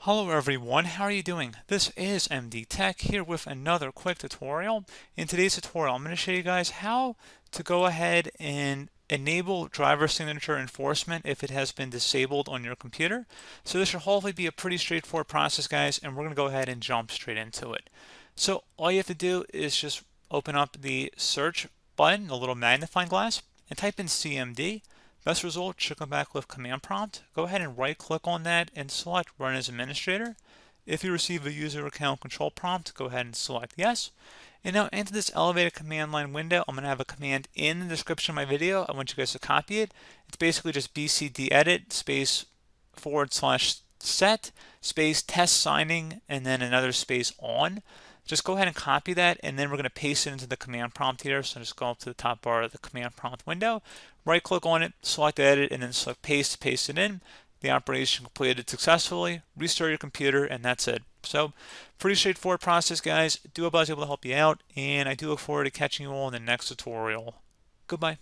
Hello everyone, how are you doing? This is MD Tech here with another quick tutorial. In today's tutorial, I'm going to show you guys how to go ahead and enable driver signature enforcement if it has been disabled on your computer. So this should hopefully be a pretty straightforward process, guys, and we're going to go ahead and jump straight into it. So all you have to do is just open up the search button, the little magnifying glass, and type in CMD. Best result should come back with command prompt. Go ahead and right click on that and select run as administrator. If you receive a user account control prompt, go ahead and select yes. And now into this elevated command line window, I'm going to have a command in the description of my video. I want you guys to copy it. It's basically just bcdedit space /set space test signing and then another space on. Just go ahead and copy that, and then we're going to paste it into the command prompt here. So just go up to the top bar of the command prompt window, right click on it, select edit, and then select paste it in. The operation completed successfully. Restart your computer, and that's it. So pretty straightforward process, guys. Do hope I was able to help you out, and I do look forward to catching you all in the next tutorial. Goodbye.